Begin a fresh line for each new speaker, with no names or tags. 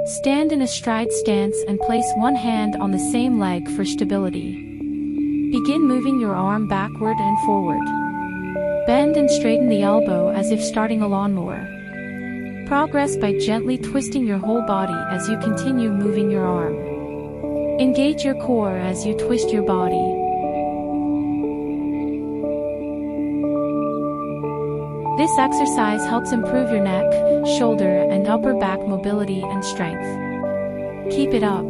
Stand in a stride stance and place one hand on the same leg for stability. Begin moving your arm backward and forward. Bend and straighten the elbow as if starting a lawnmower. Progress by gently twisting your whole body as you continue moving your arm. Engage your core as you twist your body. This exercise helps improve your neck, shoulder, and upper back mobility and strength. Keep it up.